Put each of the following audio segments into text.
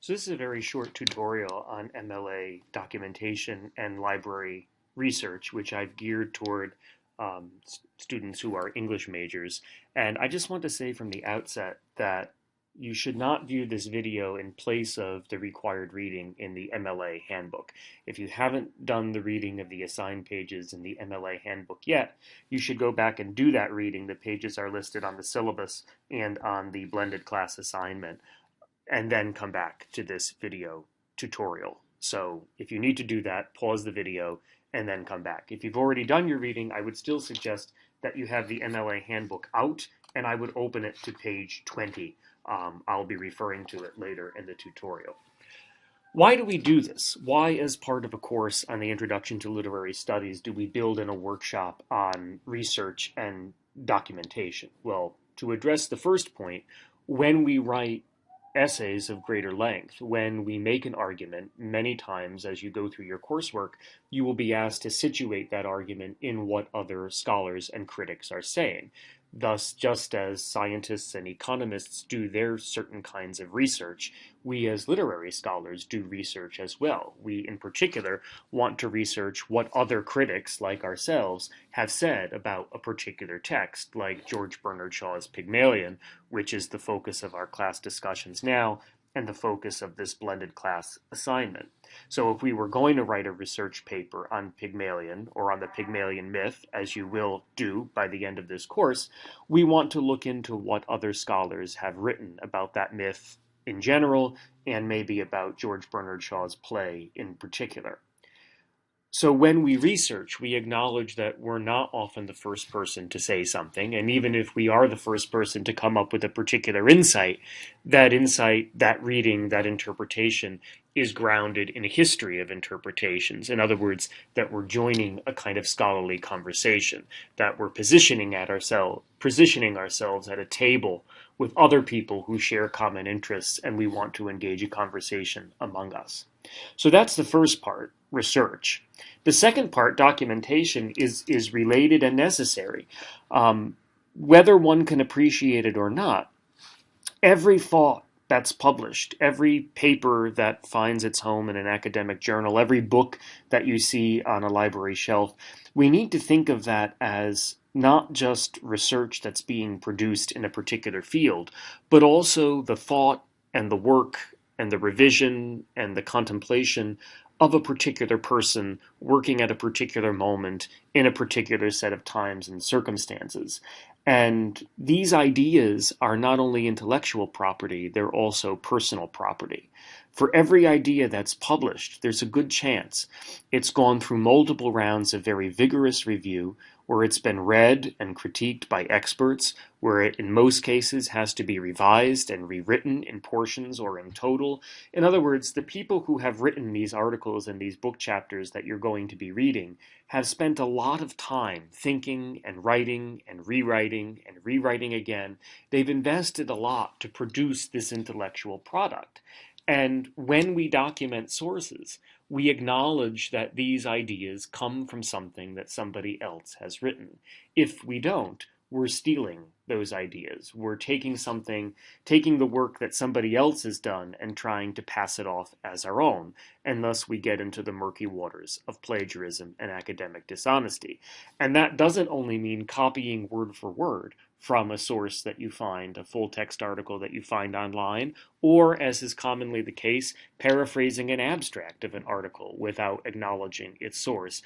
So this is a very short tutorial on MLA documentation and library research, which I've geared toward students who are English majors. And I just want to say from the outset that you should not view this video in place of the required reading in the MLA handbook. If you haven't done the reading of the assigned pages in the MLA handbook yet, you should go back and do that reading. The pages are listed on the syllabus and on the blended class assignment, and then come back to this video tutorial. So if you need to do that, pause the video and then come back. If you've already done your reading, I would still suggest that you have the MLA handbook out, and I would open it to page 20. I'll be referring to it later in the tutorial. Why do we do this? Why, as part of a course on the Introduction to Literary Studies, do we build in a workshop on research and documentation? Well, to address the first point, when we write essays of greater length, when we make an argument, many times as you go through your coursework, you will be asked to situate that argument in what other scholars and critics are saying. Thus, just as scientists and economists do their certain kinds of research, we as literary scholars do research as well. We, in particular, want to research what other critics, like ourselves, have said about a particular text, like George Bernard Shaw's Pygmalion, which is the focus of our class discussions now, and the focus of this blended class assignment. So if we were going to write a research paper on Pygmalion, or on the Pygmalion myth, as you will do by the end of this course, we want to look into what other scholars have written about that myth in general, and maybe about George Bernard Shaw's play in particular. So when we research, we acknowledge that we're not often the first person to say something, and even if we are the first person to come up with a particular insight, that reading, that interpretation is grounded in a history of interpretations. In other words, that we're joining a kind of scholarly conversation, that we're positioning ourselves at a table with other people who share common interests, and we want to engage a conversation among us. So that's the first part, research. The second part, documentation, is related and necessary. Whether one can appreciate it or not, every thought that's published, every paper that finds its home in an academic journal, every book that you see on a library shelf, we need to think of that as not just research that's being produced in a particular field, but also the thought and the work and the revision and the contemplation of a particular person working at a particular moment in a particular set of times and circumstances. And these ideas are not only intellectual property, they're also personal property. For every idea that's published, there's a good chance it's gone through multiple rounds of very vigorous review, where it's been read and critiqued by experts, where it in most cases has to be revised and rewritten in portions or in total. In other words, the people who have written these articles and these book chapters that you're going to be reading have spent a lot of time thinking and writing and rewriting again. They've invested a lot to produce this intellectual product. And when we document sources, we acknowledge that these ideas come from something that somebody else has written. If we don't, we're stealing those ideas. We're taking the work that somebody else has done and trying to pass it off as our own. And thus we get into the murky waters of plagiarism and academic dishonesty. And that doesn't only mean copying word for word from a source that you find, a full text article that you find online, or, as is commonly the case, paraphrasing an abstract of an article without acknowledging its source.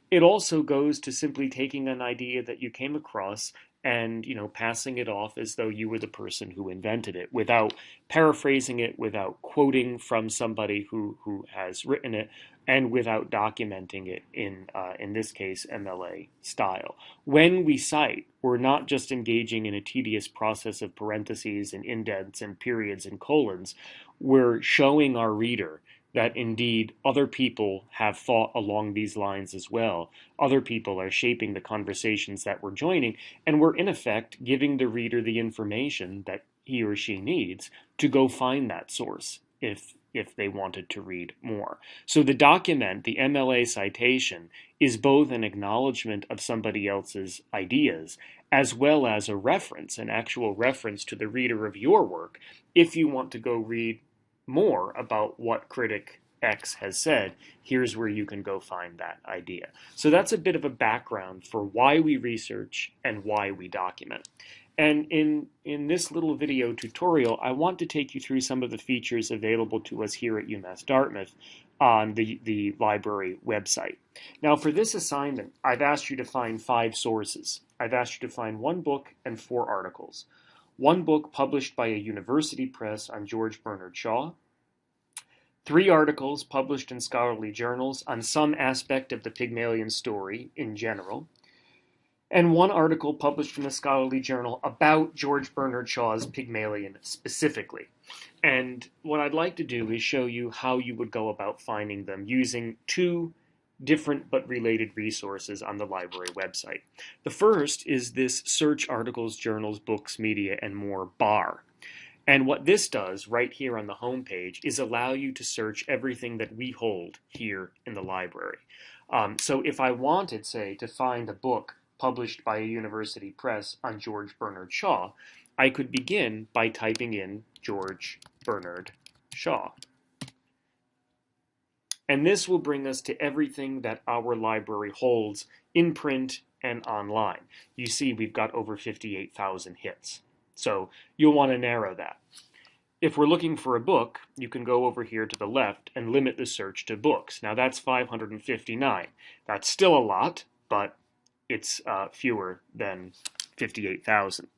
It also goes to simply taking an idea that you came across and passing it off as though you were the person who invented it, without paraphrasing it, without quoting from somebody who has written it, and without documenting it in this case, MLA style. When we cite, we're not just engaging in a tedious process of parentheses and indents and periods and colons. We're showing our reader that indeed other people have thought along these lines as well. Other people are shaping the conversations that we're joining, and we're in effect giving the reader the information that he or she needs to go find that source if they wanted to read more. So the document, the MLA citation, is both an acknowledgement of somebody else's ideas, as well as a reference, an actual reference to the reader of your work, if you want to go read more about what critic X has said, here's where you can go find that idea. So that's a bit of a background for why we research and why we document. And in this little video tutorial, I want to take you through some of the features available to us here at UMass Dartmouth on the library website. Now, for this assignment, I've asked you to find 5 sources. I've asked you to find 1 book and 4 articles. 1 book published by a university press on George Bernard Shaw, 3 articles published in scholarly journals on some aspect of the Pygmalion story in general, and 1 article published in a scholarly journal about George Bernard Shaw's Pygmalion specifically. And what I'd like to do is show you how you would go about finding them using 2 different but related resources on the library website. The first is this Search Articles, Journals, Books, Media, and More bar. And what this does right here on the home page is allow you to search everything that we hold here in the library. So if I wanted, say, to find a book published by a university press on George Bernard Shaw, I could begin by typing in George Bernard Shaw. And this will bring us to everything that our library holds in print and online. You see we've got over 58,000 hits. So you'll want to narrow that. If we're looking for a book, you can go over here to the left and limit the search to books. Now that's 559. That's still a lot, but it's fewer than 58,000.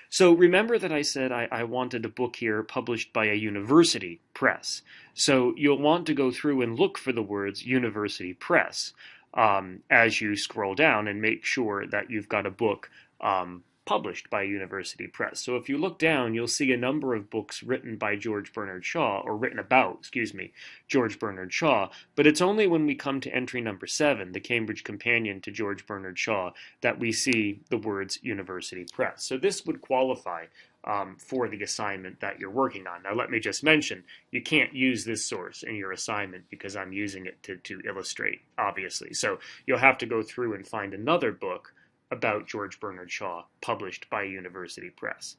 So remember that I said I wanted a book here published by a university press. So you'll want to go through and look for the words university press as you scroll down and make sure that you've got a book published by a university press. So if you look down, you'll see a number of books written by George Bernard Shaw, or written about, George Bernard Shaw, but it's only when we come to entry number 7, the Cambridge Companion to George Bernard Shaw, that we see the words university press. So this would qualify for the assignment that you're working on. Now let me just mention, you can't use this source in your assignment because I'm using it to illustrate, obviously. So you'll have to go through and find another book about George Bernard Shaw, published by a university press.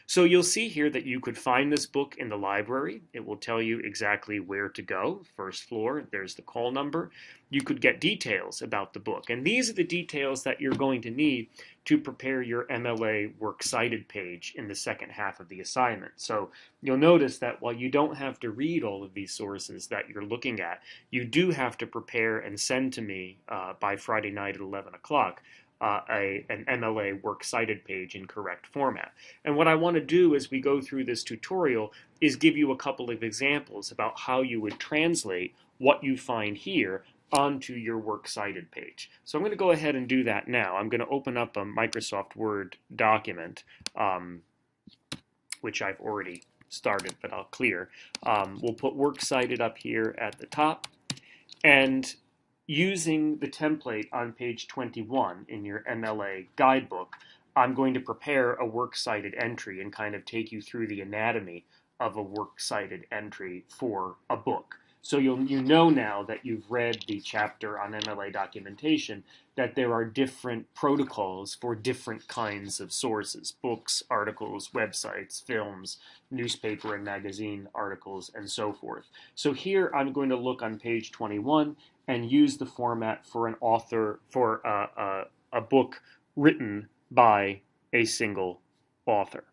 So you'll see here that you could find this book in the library. It will tell you exactly where to go. First floor, there's the call number. You could get details about the book. And these are the details that you're going to need to prepare your MLA Works Cited page in the second half of the assignment. So you'll notice that while you don't have to read all of these sources that you're looking at, you do have to prepare and send to me by Friday night at 11 o'clock an MLA Works Cited page in correct format. And what I want to do as we go through this tutorial is give you a couple of examples about how you would translate what you find here onto your Works Cited page. So I'm going to go ahead and do that now. I'm going to open up a Microsoft Word document, which I've already started, but I'll clear. We'll put Works Cited up here at the top, and using the template on page 21 in your MLA guidebook, I'm going to prepare a Works Cited entry and kind of take you through the anatomy of a Works Cited entry for a book. So you know now that you've read the chapter on MLA documentation that there are different protocols for different kinds of sources: books, articles, websites, films, newspaper and magazine articles, and so forth. So here I'm going to look on page 21 and use the format for an author, for a book written by a single author.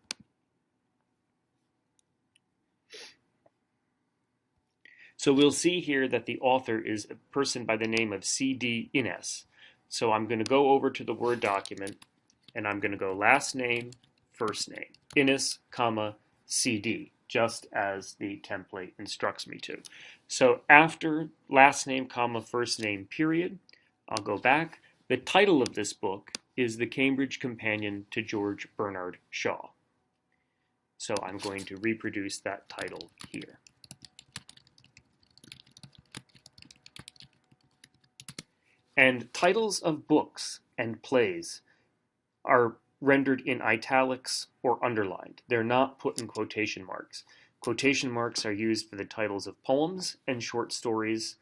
So we'll see here that the author is a person by the name of C.D. Innes. So I'm going to go over to the Word document, and I'm going to go last name, first name, Innes, comma, C.D., just as the template instructs me to. So after last name, comma, first name, period, I'll go back. The title of this book is The Cambridge Companion to George Bernard Shaw. So I'm going to reproduce that title here. And titles of books and plays are rendered in italics or underlined. They're not put in quotation marks. Quotation marks are used for the titles of poems and short stories.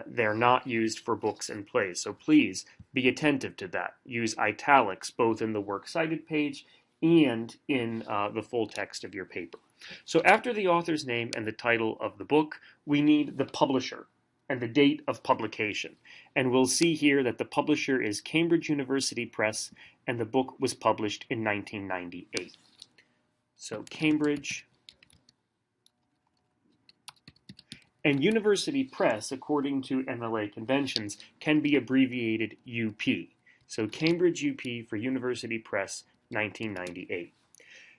They're not used for books and plays. So please be attentive to that. Use italics both in the Works Cited page and in the full text of your paper. So after the author's name and the title of the book, we need the publisher and the date of publication. And we'll see here that the publisher is Cambridge University Press, and the book was published in 1998. So Cambridge. And University Press, according to MLA conventions, can be abbreviated UP. So Cambridge UP for University Press, 1998.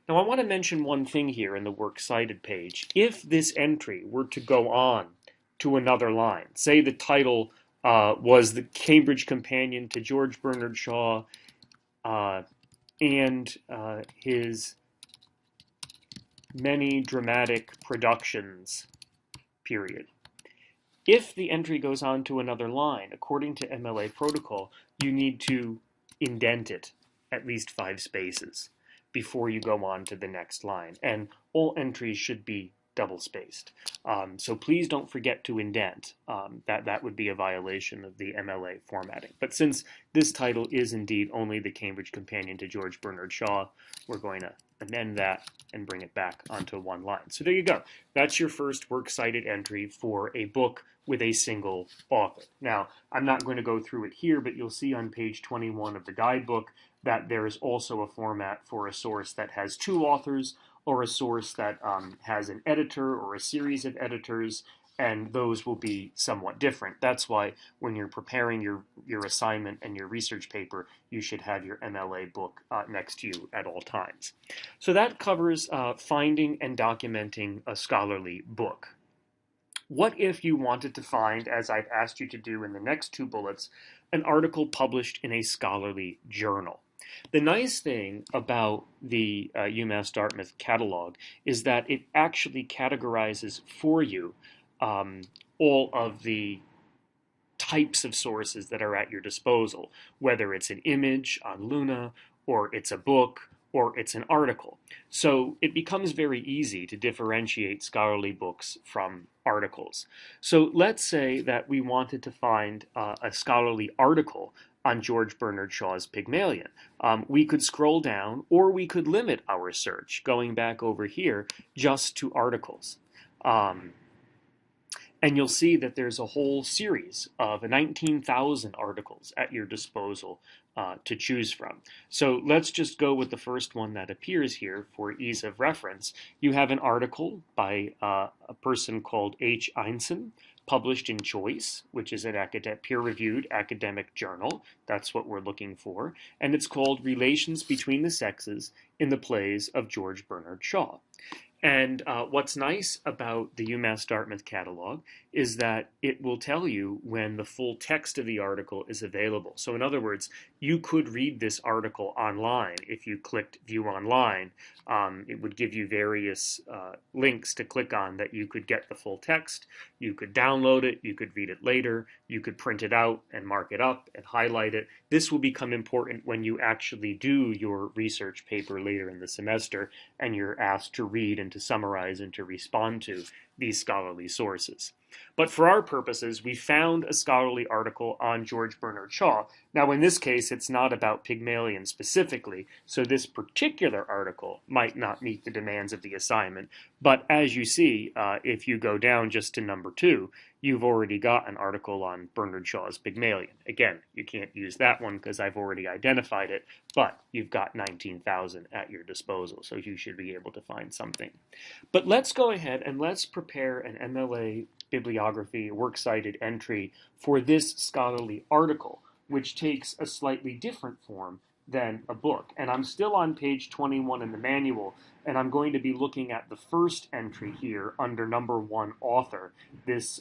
Now I want to mention one thing here in the Works Cited page. If this entry were to go on to another line, say the title was the Cambridge Companion to George Bernard Shaw and his many dramatic productions, period. If the entry goes on to another line, according to MLA protocol, you need to indent it at least 5 spaces before you go on to the next line. And all entries should be double-spaced. So please don't forget to indent. That would be a violation of the MLA formatting. But since this title is indeed only the Cambridge Companion to George Bernard Shaw, we're going to amend that and bring it back onto one line. So there you go. That's your first works cited entry for a book with a single author. Now, I'm not going to go through it here, but you'll see on page 21 of the guidebook that there is also a format for a source that has 2 authors, or a source that has an editor or a series of editors, and those will be somewhat different. That's why when you're preparing your assignment and your research paper, you should have your MLA book next to you at all times. So that covers finding and documenting a scholarly book. What if you wanted to find, as I've asked you to do in the next 2 bullets, an article published in a scholarly journal? The nice thing about the UMass Dartmouth catalog is that it actually categorizes for you all of the types of sources that are at your disposal, whether it's an image on Luna, or it's a book, or it's an article. So it becomes very easy to differentiate scholarly books from articles. So let's say that we wanted to find a scholarly article on George Bernard Shaw's Pygmalion. We could scroll down, or we could limit our search, going back over here, just to articles. And you'll see that there's a whole series of 19,000 articles at your disposal to choose from. So let's just go with the first one that appears here for ease of reference. You have an article by a person called H. Einson, published in Choice, which is an peer-reviewed academic journal. That's what we're looking for. And it's called Relations Between the Sexes in the Plays of George Bernard Shaw. And what's nice about the UMass Dartmouth catalog is that it will tell you when the full text of the article is available. So in other words, you could read this article online. If you clicked View Online, it would give you various links to click on that you could get the full text. You could download it, you could read it later, you could print it out and mark it up and highlight it. This will become important when you actually do your research paper later in the semester and you're asked to read and to summarize and to respond to these scholarly sources. But for our purposes, we found a scholarly article on George Bernard Shaw. Now, in this case, it's not about Pygmalion specifically, so this particular article might not meet the demands of the assignment. But as you see, if you go down just to number 2, you've already got an article on Bernard Shaw's Pygmalion. Again, you can't use that one because I've already identified it, but you've got 19,000 at your disposal, so you should be able to find something. But let's go ahead and let's prepare an MLA bibliography works cited entry for this scholarly article, which takes a slightly different form than a book. And I'm still on page 21 in the manual, and I'm going to be looking at the first entry here under number 1 author, this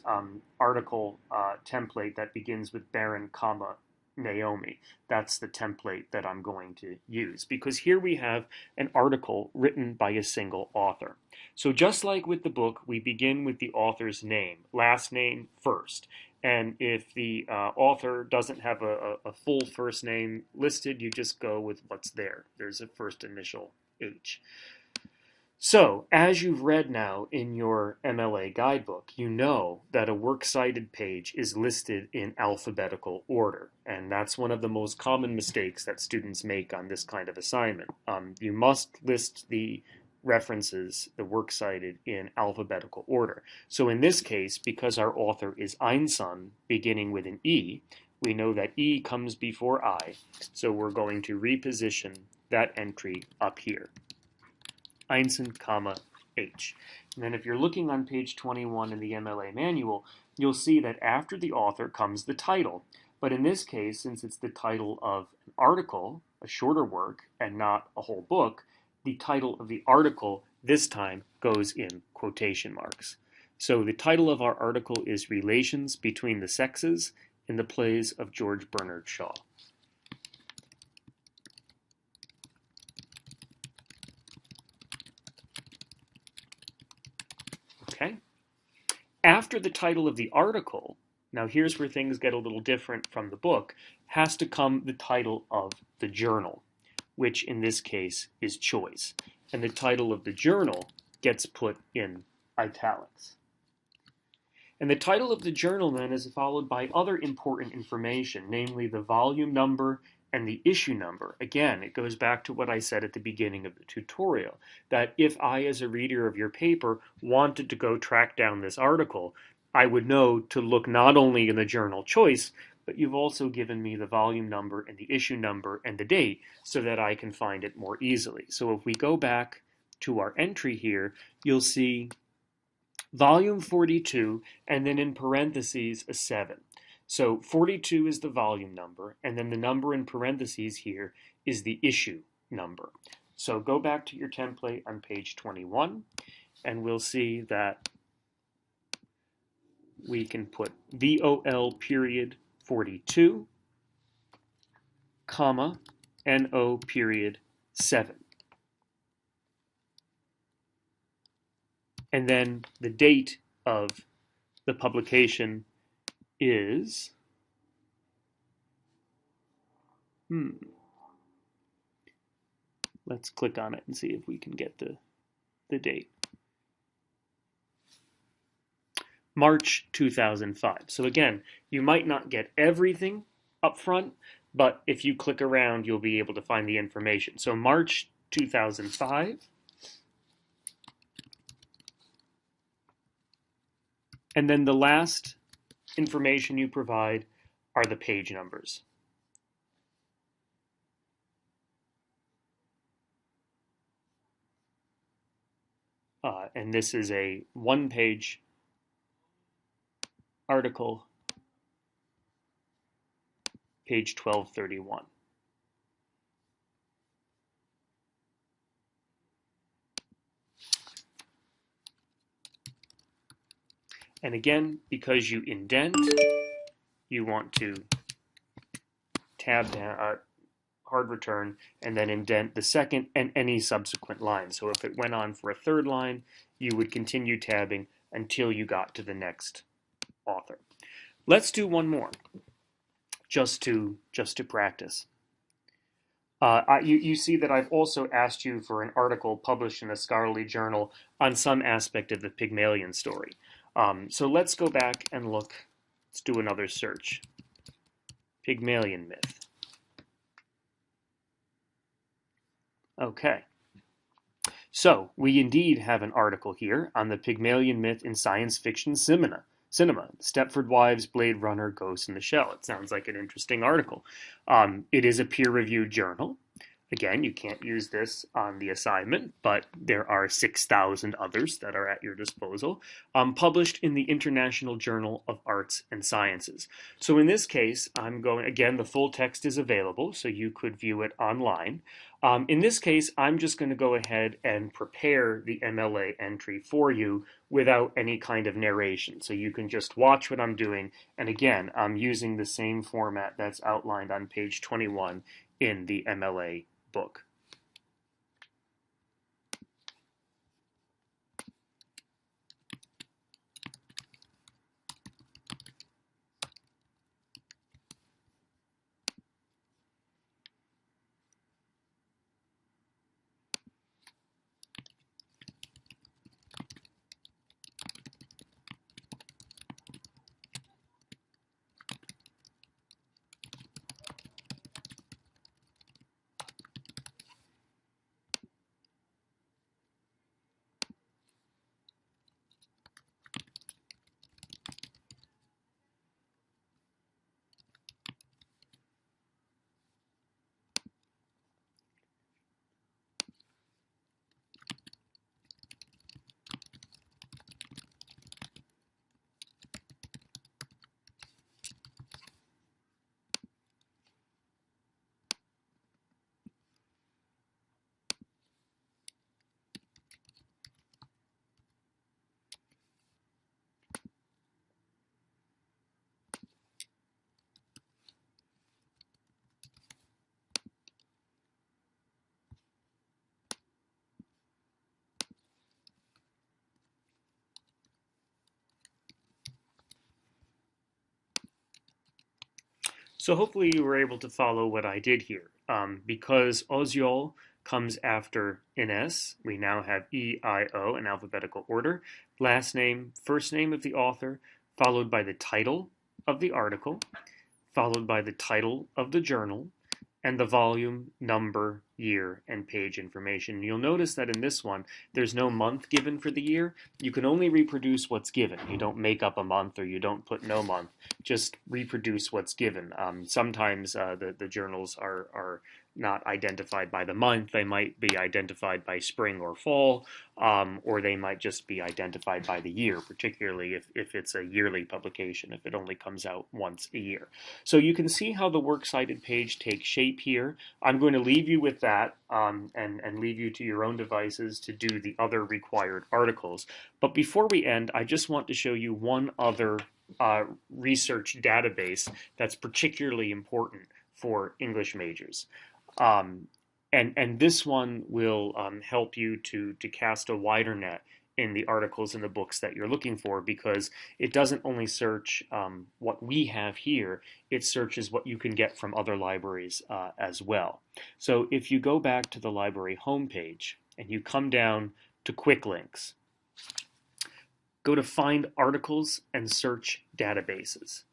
article template that begins with Baron, comma, Naomi. That's the template that I'm going to use, because here we have an article written by a single author. So just like with the book, we begin with the author's name, last name first. And if the author doesn't have a full first name listed, you just go with what's there. There's a first initial H. So, as you've read now in your MLA guidebook, you know that a works cited page is listed in alphabetical order. And that's one of the most common mistakes that students make on this kind of assignment. You must list the references the works cited in alphabetical order. So in this case, because our author is Einson, beginning with an E, we know that E comes before I, so we're going to reposition that entry up here. Einson, comma, H. And then if you're looking on page 21 in the MLA manual, you'll see that after the author comes the title. But in this case, since it's the title of an article, a shorter work, and not a whole book, the title of the article this time goes in quotation marks. So the title of our article is Relations Between the Sexes in the Plays of George Bernard Shaw. Okay. After the title of the article, now here's where things get a little different from the book, has to come the title of the journal, which in this case is Choice. And the title of the journal gets put in italics. And the title of the journal then is followed by other important information, namely the volume number and the issue number. Again, it goes back to what I said at the beginning of the tutorial, that if I, as a reader of your paper, wanted to go track down this article, I would know to look not only in the journal Choice, but you've also given me the volume number and the issue number and the date so that I can find it more easily. So if we go back to our entry here, you'll see volume 42, and then in parentheses a 7. So 42 is the volume number, and then the number in parentheses here is the issue number. So go back to your template on page 21, and we'll see that we can put VOL period 42, comma, NO period 7. And then the date of the publication is let's click on it and see if we can get the date. March 2005. So again, you might not get everything up front, but if you click around, you'll be able to find the information. So March 2005. And then the last information you provide are the page numbers. And this is a one-page article, page 1231. And again, because you indent, you want to tab down, hard return, and then indent the second and any subsequent line. So if it went on for a third line, you would continue tabbing until you got to the next author. Let's do one more, just to practice. You see that I've also asked you for an article published in a scholarly journal on some aspect of the Pygmalion story. So let's go back and look. Let's do another search. Pygmalion myth. Okay. So we indeed have an article here on the Pygmalion myth in science fiction cinema. Stepford Wives, Blade Runner, Ghost in the Shell. It sounds like an interesting article. It is a peer-reviewed journal. Again, you can't use this on the assignment, but there are 6,000 others that are at your disposal, published in the International Journal of Arts and Sciences. So in this case, again, the full text is available, so you could view it online. In this case, I'm just going to go ahead and prepare the MLA entry for you without any kind of narration. So you can just watch what I'm doing. And again, I'm using the same format that's outlined on page 21 in the MLA book. So hopefully you were able to follow what I did here. Because Oziol comes after Ines, we now have E-I-O in alphabetical order. Last name, first name of the author, followed by the title of the article, followed by the title of the journal, and the volume, number, year, and page information. You'll notice that in this one, there's no month given for the year. You can only reproduce what's given. You don't make up a month or you don't put no month. Just reproduce what's given. Sometimes the journals are not identified by the month. They might be identified by spring or fall, or they might just be identified by the year, particularly if it's a yearly publication, if it only comes out once a year. So you can see how the works cited page takes shape here. I'm going to leave you with that and leave you to your own devices to do the other required articles. But before we end, I just want to show you one other research database that's particularly important for English majors. And this one will help you to cast a wider net in the articles and the books that you're looking for, because it doesn't only search what we have here, it searches what you can get from other libraries as well. So if you go back to the library homepage and you come down to Quick Links, go to Find Articles and Search Databases.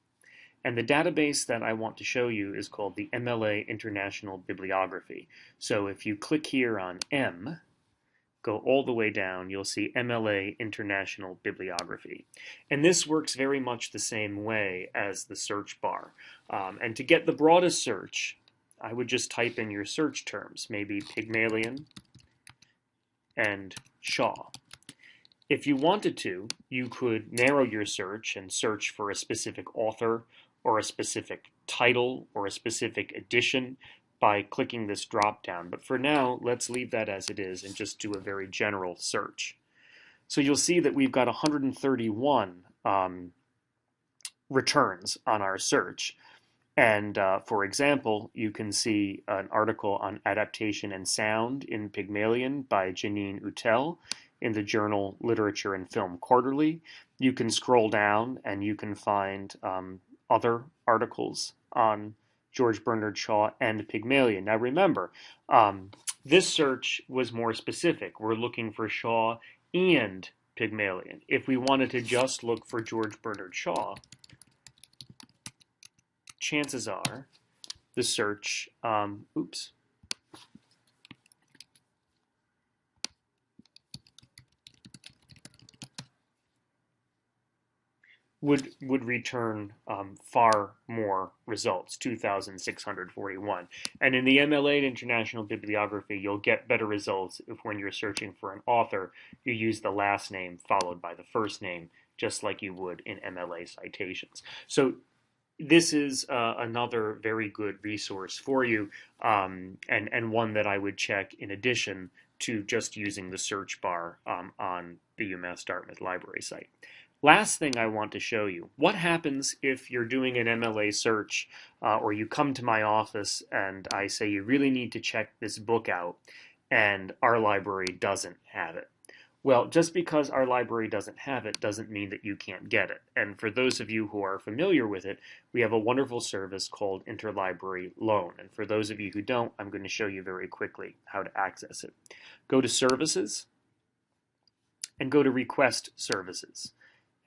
And the database that I want to show you is called the MLA International Bibliography. So if you click here on M, go all the way down, you'll see MLA International Bibliography. And this works very much the same way as the search bar. And to get the broadest search, I would just type in your search terms, maybe Pygmalion and Shaw. If you wanted to, you could narrow your search and search for a specific author or a specific title or a specific edition by clicking this drop down. But for now, let's leave that as it is and just do a very general search. So you'll see that we've got 131 returns on our search. And for example, you can see an article on adaptation and sound in Pygmalion by Janine Utel in the journal Literature and Film Quarterly. You can scroll down and you can find other articles on George Bernard Shaw and Pygmalion. Now remember, this search was more specific. We're looking for Shaw and Pygmalion. If we wanted to just look for George Bernard Shaw, chances are the search, would return far more results, 2,641. And in the MLA International Bibliography, you'll get better results if when you're searching for an author, you use the last name followed by the first name, just like you would in MLA citations. So this is another very good resource for you, and one that I would check in addition to just using the search bar on the UMass Dartmouth Library site. Last thing I want to show you, what happens if you're doing an MLA search or you come to my office and I say you really need to check this book out and our library doesn't have it? Well, just because our library doesn't have it doesn't mean that you can't get it. And for those of you who are familiar with it, we have a wonderful service called Interlibrary Loan. And for those of you who don't, I'm going to show you very quickly how to access it. Go to Services and go to Request Services.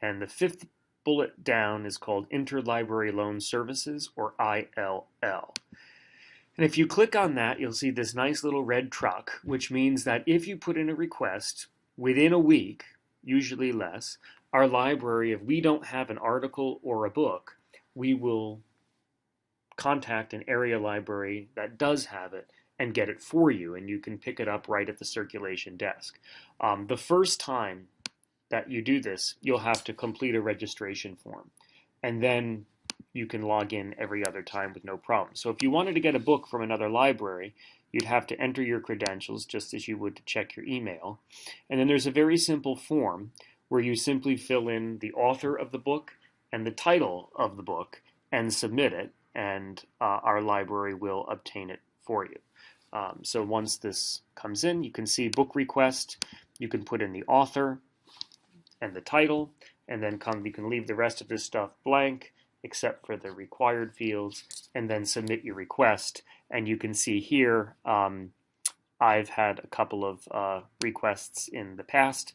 And the fifth bullet down is called Interlibrary Loan Services, or ILL. And if you click on that, you'll see this nice little red truck, which means that if you put in a request, within a week, usually less, our library, if we don't have an article or a book, we will contact an area library that does have it and get it for you, and you can pick it up right at the circulation desk. The first time that you do this, you'll have to complete a registration form, and then you can log in every other time with no problem. So if you wanted to get a book from another library, you'd have to enter your credentials just as you would to check your email. And then there's a very simple form where you simply fill in the author of the book and the title of the book and submit it, and our library will obtain it for you. So once this comes in, you can see book request, you can put in the author and the title, and then you can leave the rest of this stuff blank, except for the required fields, and then submit your request. And you can see here, I've had a couple of requests in the past.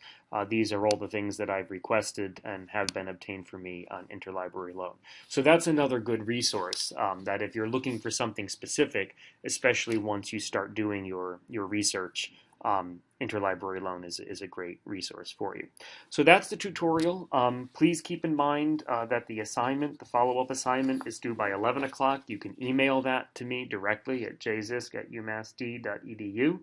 These are all the things that I've requested and have been obtained for me on interlibrary loan. So that's another good resource that if you're looking for something specific, especially once you start doing your research, interlibrary loan is a great resource for you. So that's the tutorial. Please keep in mind that the assignment, the follow-up assignment, is due by 11 o'clock. You can email that to me directly at jzisk@umassd.edu.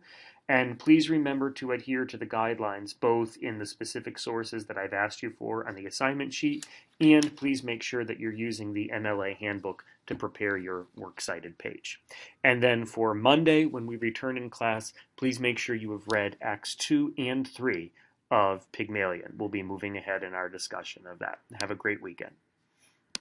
And please remember to adhere to the guidelines, both in the specific sources that I've asked you for on the assignment sheet, and please make sure that you're using the MLA handbook to prepare your works cited page. And then for Monday, when we return in class, please make sure you have read Acts 2 and 3 of Pygmalion. We'll be moving ahead in our discussion of that. Have a great weekend.